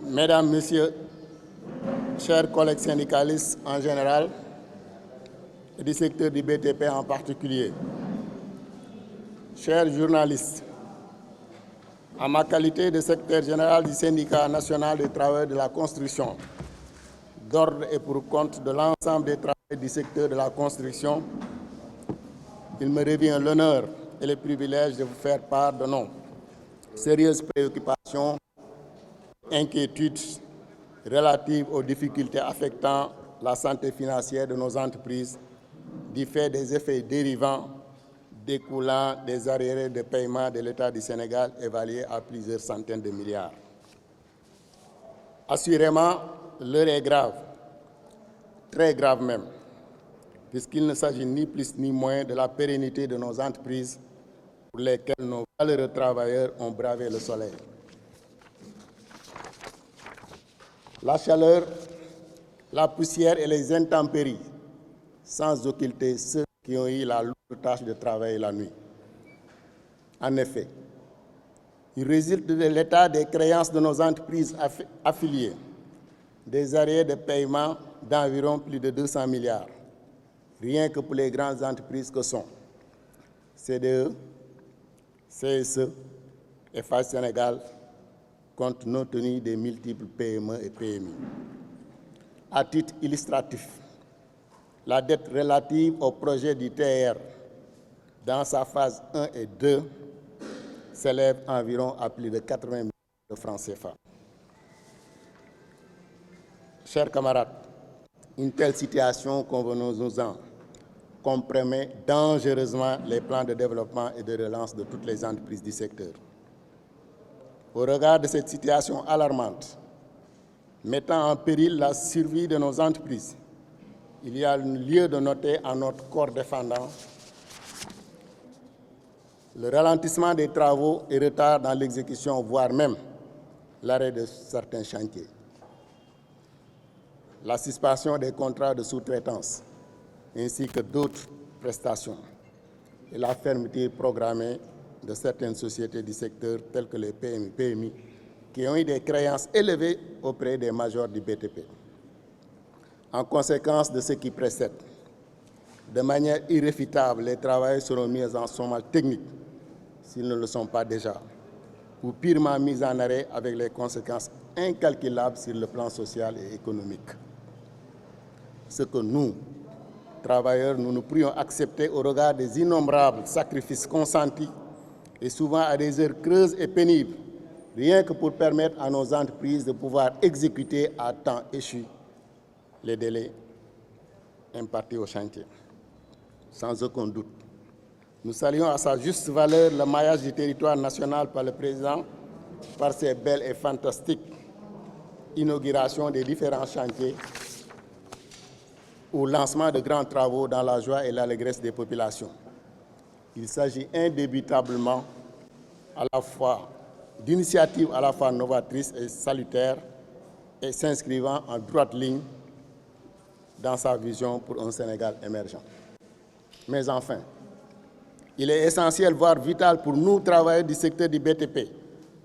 Mesdames, Messieurs, chers collègues syndicalistes en général et du secteur du BTP en particulier, chers journalistes, en ma qualité de secrétaire général du syndicat national des travailleurs de la construction, d'ordre et pour compte de l'ensemble des travailleurs du secteur de la construction, il me revient l'honneur et le privilège de vous faire part de nos sérieuses préoccupations, inquiétudes relatives aux difficultés affectant la santé financière de nos entreprises du fait des effets dérivants découlant des arriérés de paiement de l'État du Sénégal évalués à plusieurs centaines de milliards. Assurément, l'heure est grave, très grave même, puisqu'il ne s'agit ni plus ni moins de la pérennité de nos entreprises pour lesquelles nos valeureux travailleurs ont bravé le soleil. La chaleur, la poussière et les intempéries, sans occulter ceux qui ont eu la lourde tâche de travailler la nuit. En effet, il résulte de l'état des créances de nos entreprises affiliées, des arriérés de paiement d'environ plus de 200 milliards, rien que pour les grandes entreprises que sont CDE, CSE et FAS Sénégal, compte non tenu des multiples PME et PMI. À titre illustratif, la dette relative au projet du TR dans sa phase 1 et 2 s'élève environ à plus de 80 millions de francs CFA. Chers camarades, une telle situation, convenons-nous-en, compromet dangereusement les plans de développement et de relance de toutes les entreprises du secteur. Au regard de cette situation alarmante, mettant en péril la survie de nos entreprises, il y a lieu de noter à notre corps défendant le ralentissement des travaux et retard dans l'exécution, voire même l'arrêt de certains chantiers, la suspension des contrats de sous-traitance ainsi que d'autres prestations et la fermeture programmée de certaines sociétés du secteur telles que les PMI, PMI qui ont eu des créances élevées auprès des majors du BTP. En conséquence de ce qui précède, de manière irréfutable, les travailleurs seront mis en chômage technique, s'ils ne le sont pas déjà, ou purement mis en arrêt avec les conséquences incalculables sur le plan social et économique. Ce que nous, travailleurs, nous ne pourrions accepter au regard des innombrables sacrifices consentis et souvent à des heures creuses et pénibles, rien que pour permettre à nos entreprises de pouvoir exécuter à temps échu les délais impartis au chantier. Sans aucun doute, nous saluons à sa juste valeur le maillage du territoire national par le président, par ses belles et fantastiques inaugurations des différents chantiers ou lancement de grands travaux dans la joie et l'allégresse des populations. Il s'agit indébutablement à la fois d'initiatives à la fois novatrices et salutaires et s'inscrivant en droite ligne dans sa vision pour un Sénégal émergent. Mais enfin, il est essentiel, voire vital pour nous, travailleurs du secteur du BTP,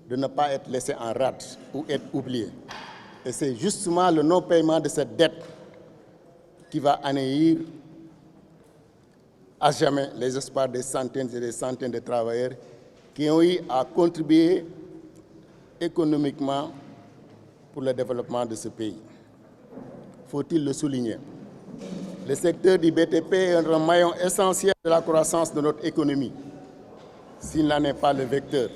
de ne pas être laissés en rade ou être oubliés. Et c'est justement le non-paiement de cette dette qui va anéantir à jamais les espoirs des centaines et des centaines de travailleurs qui ont eu à contribuer économiquement pour le développement de ce pays. Faut-il le souligner? Le secteur du BTP est un maillon essentiel de la croissance de notre économie. S'il n'en est pas le vecteur,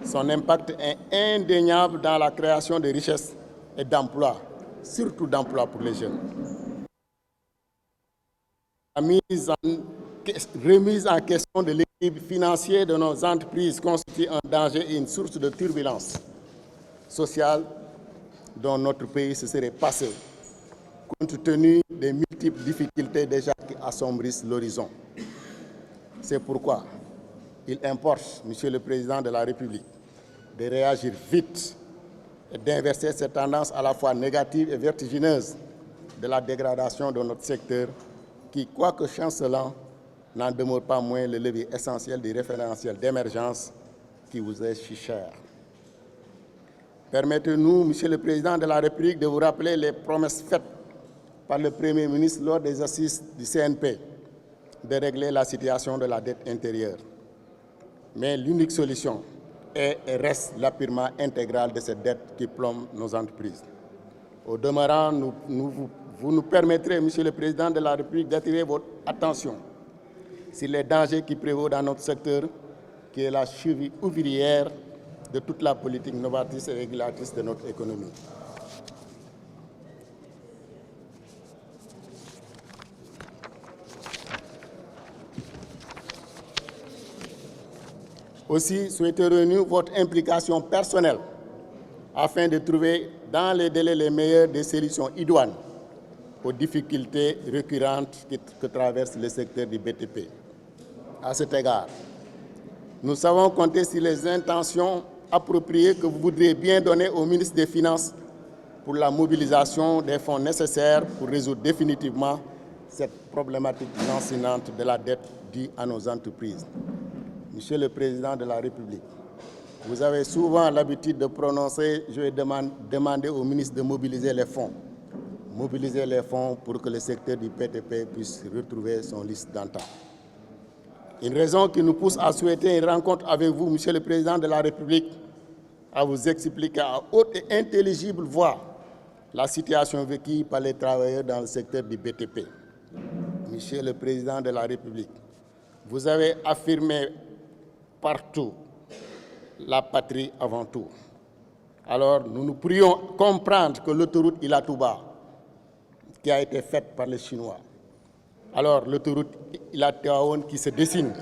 son impact est indéniable dans la création de richesses et d'emplois, surtout d'emplois pour les jeunes. La remise en question de l'équilibre financier de nos entreprises constitue un danger et une source de turbulence sociale dont notre pays se serait passé, compte tenu des multiples difficultés déjà qui assombrissent l'horizon. C'est pourquoi il importe, Monsieur le Président de la République, de réagir vite et d'inverser cette tendance à la fois négative et vertigineuse de la dégradation de notre secteur qui, quoique chancelant, n'en demeure pas moins le levier essentiel du référentiel d'émergence qui vous est si cher. Permettez-nous, Monsieur le Président de la République, de vous rappeler les promesses faites par le Premier ministre lors des assises du CNP de régler la situation de la dette intérieure. Mais l'unique solution est et reste l'appurement intégral de cette dette qui plombe nos entreprises. Au demeurant, vous nous permettrez, Monsieur le Président de la République, d'attirer votre attention sur les dangers qui prévaut dans notre secteur, qui est la cheville ouvrière de toute la politique novatrice et régulatrice de notre économie. Aussi, souhaiterons-nous votre implication personnelle afin de trouver dans les délais les meilleures des solutions idoines aux difficultés récurrentes que traverse le secteur du BTP. À cet égard, nous savons compter sur les intentions appropriées que vous voudriez bien donner au ministre des Finances pour la mobilisation des fonds nécessaires pour résoudre définitivement cette problématique lancinante de la dette due à nos entreprises. Monsieur le Président de la République, vous avez souvent l'habitude de prononcer « je vais demander au ministre de mobiliser les fonds ». Mobiliser les fonds pour que le secteur du BTP puisse retrouver son liste d'antan. Une raison qui nous pousse à souhaiter une rencontre avec vous, Monsieur le Président de la République, à vous expliquer à haute et intelligible voix la situation vécue par les travailleurs dans le secteur du BTP. Monsieur le Président de la République, vous avez affirmé partout la patrie avant tout. Alors, nous pourrions comprendre que l'autoroute Ila Touba, qui a été faite par les Chinois, alors l'autoroute Ila Tivaouane qui se dessine,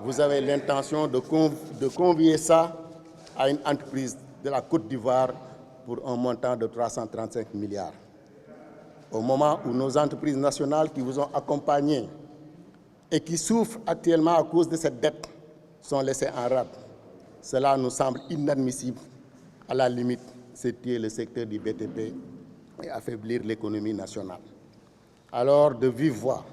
vous avez l'intention de convier ça à une entreprise de la Côte d'Ivoire pour un montant de 335 milliards. Au moment où nos entreprises nationales qui vous ont accompagné et qui souffrent actuellement à cause de cette dette sont laissées en rade, cela nous semble inadmissible. À la limite, c'est tuer le secteur du BTP et affaiblir l'économie nationale. Alors, de vive voix,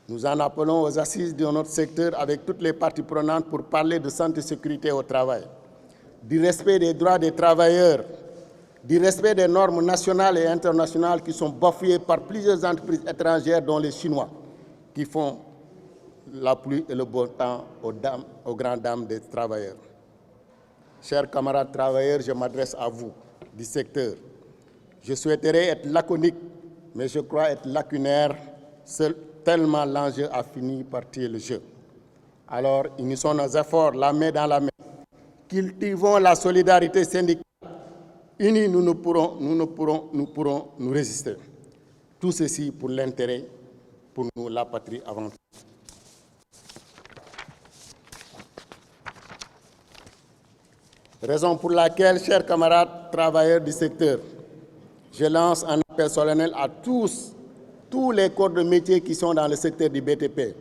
nous en appelons aux assises de notre secteur avec toutes les parties prenantes pour parler de santé et sécurité au travail, du respect des droits des travailleurs, du respect des normes nationales et internationales qui sont bafouées par plusieurs entreprises étrangères, dont les Chinois, qui font la pluie et le beau temps aux grandes dames des travailleurs. Chers camarades travailleurs, je m'adresse à vous du secteur. Je souhaiterais être laconique, mais je crois être lacunaire, tellement l'enjeu a fini par tuer le jeu. Alors, unissons nos efforts, la main dans la main. Cultivons la solidarité syndicale. Unis, nous pourrons nous résister. Tout ceci pour l'intérêt, pour nous, la patrie avant tout. Raison pour laquelle, chers camarades travailleurs du secteur, je lance un appel solennel à tous les corps de métier qui sont dans le secteur du BTP,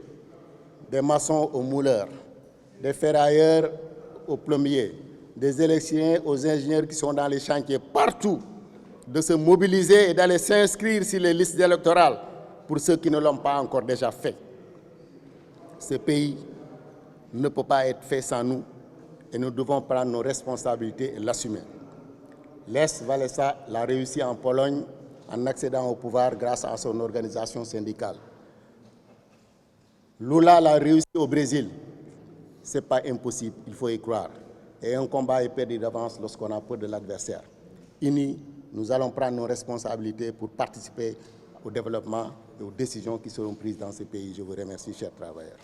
des maçons aux mouleurs, des ferrailleurs aux plombiers, des électriciens aux ingénieurs qui sont dans les chantiers, partout, de se mobiliser et d'aller s'inscrire sur les listes électorales pour ceux qui ne l'ont pas encore déjà fait. Ce pays ne peut pas être fait sans nous et nous devons prendre nos responsabilités et l'assumer. Lech Walesa l'a réussi en Pologne en accédant au pouvoir grâce à son organisation syndicale. Lula l'a réussi au Brésil. Ce n'est pas impossible, il faut y croire. Et un combat est perdu d'avance lorsqu'on a peur de l'adversaire. Unis, nous allons prendre nos responsabilités pour participer au développement et aux décisions qui seront prises dans ce pays. Je vous remercie, chers travailleurs.